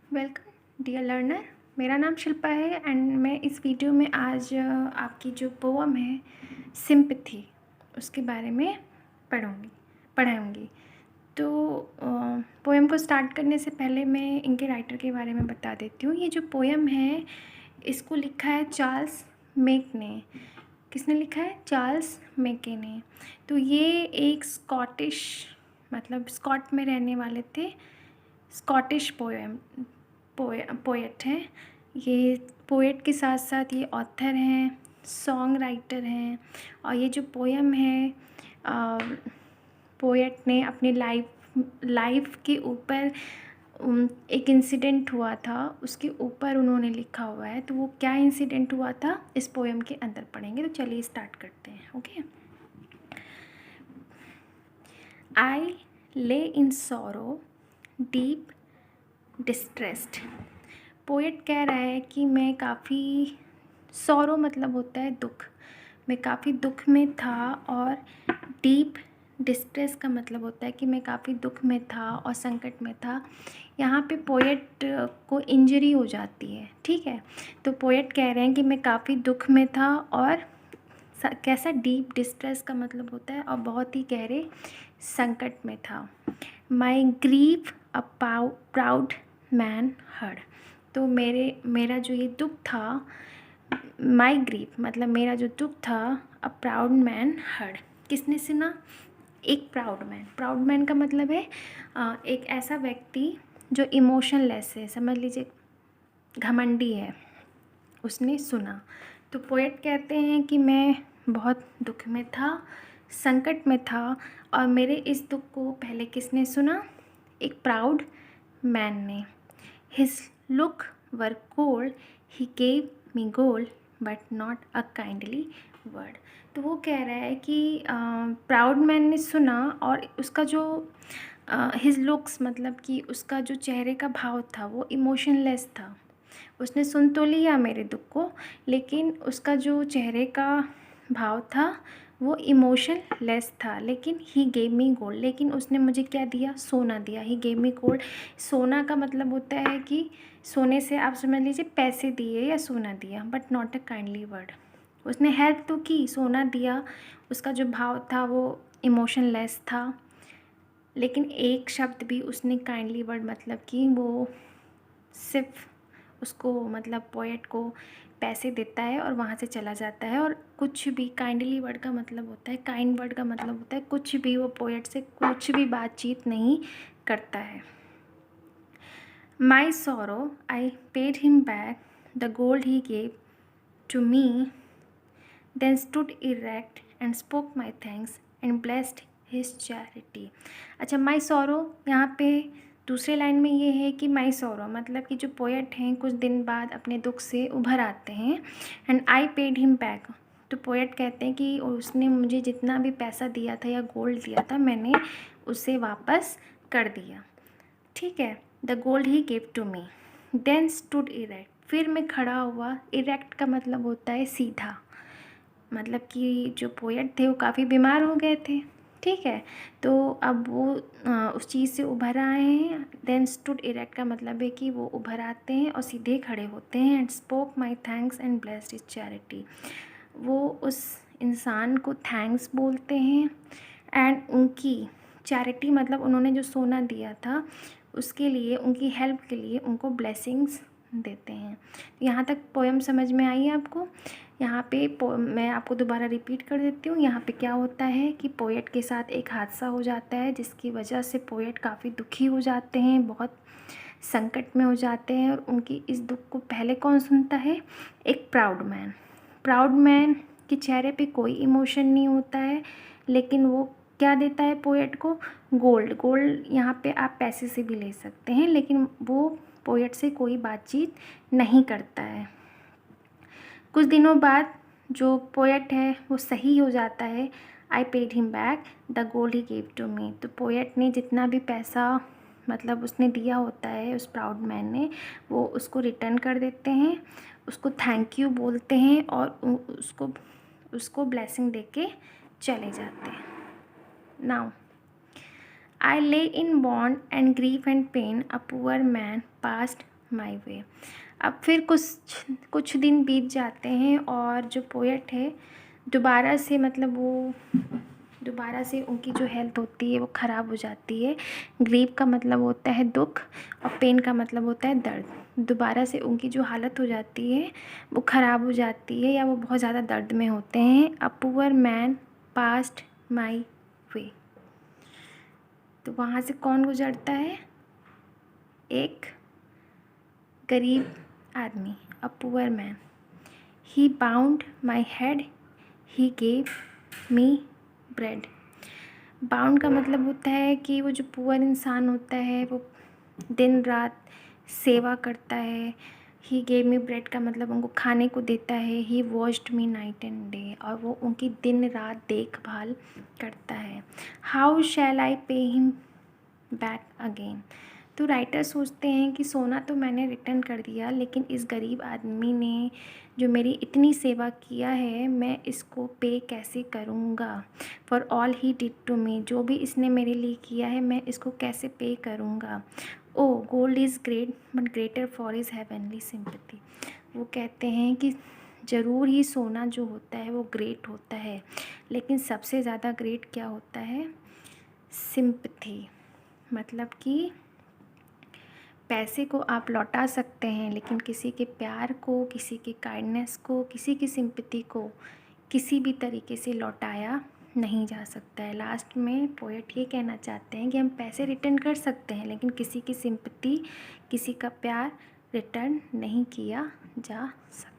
Welcome dear learner. मेरा नाम शिल्पा है एंड मैं इस वीडियो में आज आपकी जो पोअम है सिंपैथी उसके बारे में पढ़ाऊँगी। तो पोएम को स्टार्ट करने से पहले मैं इनके राइटर के बारे में बता देती हूँ। ये जो पोएम है इसको लिखा है चार्ल्स मेक ने। किसने लिखा है? चार्ल्स मेके ने। तो ये एक स्कॉटिश मतलब स्कॉट में रहने वाले थे, स्कॉटिश पोएट हैं। ये पोएट के साथ साथ ये ऑथर हैं, सॉन्ग राइटर हैं। और ये जो पोएम है पोएट ने अपनी लाइफ के ऊपर एक इंसिडेंट हुआ था उसके ऊपर उन्होंने लिखा हुआ है। तो वो क्या इंसिडेंट हुआ था इस पोएम के अंदर पढ़ेंगे। तो चलिए स्टार्ट करते हैं। ओके। आई ले इन सॉरो डीप डिस्ट्रेस्ड। पोएट कह रहा है कि मैं काफ़ी, सॉरो मतलब होता है दुख, मैं काफ़ी दुख में था। और डीप डिस्ट्रेस का मतलब होता है कि मैं काफ़ी दुख में था और संकट में था। यहाँ पे पोएट को इंजरी हो जाती है, ठीक है। तो पोएट कह रहे हैं कि मैं काफ़ी दुख में था और कैसा, डीप डिस्ट्रेस का मतलब होता है और बहुत ही गहरे संकट में था। My grief a proud man heard. तो मेरा जो ये दुख था, माई ग्रीफ मतलब मेरा जो दुख था, अ प्राउड मैन हर्ड, किसने सुना? एक प्राउड मैन। प्राउड मैन का मतलब है एक ऐसा व्यक्ति जो इमोशनलेस है, समझ लीजिए घमंडी है, उसने सुना। तो पोएट कहते हैं कि मैं बहुत दुख में था, संकट में था और मेरे इस दुख को पहले किसने सुना? एक प्राउड मैन ने। His look were cold, he gave me gold but not a kindly word. तो वो कह रहा है कि प्राउड मैन ने सुना और उसका जो हिज लुक्स मतलब कि उसका जो चेहरे का भाव था वो इमोशनलेस था। उसने सुन तो लिया मेरे दुख को, लेकिन उसका जो चेहरे का भाव था वो इमोशनलेस था। लेकिन ही गेव मी गोल्ड, लेकिन उसने मुझे क्या दिया? सोना दिया। ही गेव मी गोल्ड, सोना का मतलब होता है कि सोने से आप समझ लीजिए पैसे दिए या सोना दिया, but not a kindly word. उसने हेल्प तो की, सोना दिया, उसका जो भाव था वो इमोशनलेस था, लेकिन एक शब्द भी उसने काइंडली वर्ड मतलब कि वो सिर्फ उसको मतलब पोएट को पैसे देता है और वहाँ से चला जाता है। और कुछ भी, काइंडली वर्ड का मतलब होता है, काइंड वर्ड का मतलब होता है कुछ भी, वो पोएट से कुछ भी बातचीत नहीं करता है। My sorrow I paid him back the gold he gave to me, then stood erect and spoke my thanks and blessed his charity. अच्छा, माई सॉरो यहाँ पे दूसरे लाइन में ये है कि माई सॉरो मतलब कि जो पोएट हैं कुछ दिन बाद अपने दुख से उभर आते हैं। And I paid him back, तो पोएट कहते हैं कि उसने मुझे जितना भी पैसा दिया था या गोल्ड दिया था मैंने उसे वापस कर दिया, ठीक है। The gold he gave to me, then stood erect, फिर मैं खड़ा हुआ। इरेक्ट का मतलब होता है सीधा, मतलब कि जो पोएट थे वो काफ़ी बीमार हो गए थे, ठीक है। तो अब वो उस चीज़ से उभर आए हैं। देन स्टूड इरेक्ट का मतलब है कि वो उभर आते हैं और सीधे खड़े होते हैं। And spoke my thanks and blessed his charity, वो उस इंसान को थैंक्स बोलते हैं एंड उनकी चैरिटी मतलब उन्होंने जो सोना दिया था उसके लिए, उनकी हेल्प के लिए उनको ब्लेसिंग्स देते हैं। यहाँ तक पोएम समझ में आई है आपको? यहाँ पे मैं आपको दोबारा रिपीट कर देती हूँ। यहाँ पे क्या होता है कि पोएट के साथ एक हादसा हो जाता है जिसकी वजह से पोएट काफ़ी दुखी हो जाते हैं, बहुत संकट में हो जाते हैं। और उनकी इस दुख को पहले कौन सुनता है? एक प्राउड मैन। प्राउड मैन के चेहरे पे कोई इमोशन नहीं होता है, लेकिन वो क्या देता है पोएट को? गोल्ड। गोल्ड यहाँ पे आप पैसे से भी ले सकते हैं, लेकिन वो पोएट से कोई बातचीत नहीं करता है। कुछ दिनों बाद जो पोएट है वो सही हो जाता है। I paid him back the gold he gave to me, तो पोएट ने जितना भी पैसा मतलब उसने दिया होता है उस प्राउड मैन ने, वो उसको रिटर्न कर देते हैं, उसको थैंक यू बोलते हैं और उसको ब्लेसिंग दे के चले जाते हैं। Now I lay in want and grief and pain, a poor man passed माई वे। अब फिर कुछ दिन बीत जाते हैं और जो पोएट है दोबारा से मतलब वो दोबारा से उनकी जो हेल्थ होती है वो ख़राब हो जाती है। ग्रीव का मतलब होता है दुख और पेन का मतलब होता है दर्द। दोबारा से उनकी जो हालत हो जाती है वो ख़राब हो जाती है या वो बहुत ज़्यादा दर्द में होते हैं। अ पुअर मैन पास्ट माई वे। तो वहाँ से कौन गुजरता है? एक गरीब आदमी, a poor man. He bound my head, he gave me bread. Bound का मतलब होता है कि वो जो पुअर इंसान होता है वो दिन रात सेवा करता है। ही गेव मी ब्रेड का मतलब उनको खाने को देता है। He washed me night and day, और वो उनकी दिन रात देखभाल करता है। How shell I pay him back again. तो राइटर सोचते हैं कि सोना तो मैंने रिटर्न कर दिया, लेकिन इस गरीब आदमी ने जो मेरी इतनी सेवा किया है मैं इसको पे कैसे करूँगा। For all he did to me, जो भी इसने मेरे लिए किया है मैं इसको कैसे पे करूँगा। O gold is great but greater for is heavenly sympathy. वो कहते हैं कि ज़रूर ही सोना जो होता है वो ग्रेट होता है, लेकिन सबसे ज़्यादा ग्रेट क्या होता है? सिंपैथी। मतलब कि पैसे को आप लौटा सकते हैं, लेकिन किसी के प्यार को, किसी के काइंडनेस को, किसी की सिंपैथी को किसी भी तरीके से लौटाया नहीं जा सकता है। लास्ट में पोएट ये कहना चाहते हैं कि हम पैसे रिटर्न कर सकते हैं, लेकिन किसी की सिंपैथी, किसी का प्यार रिटर्न नहीं किया जा सकता।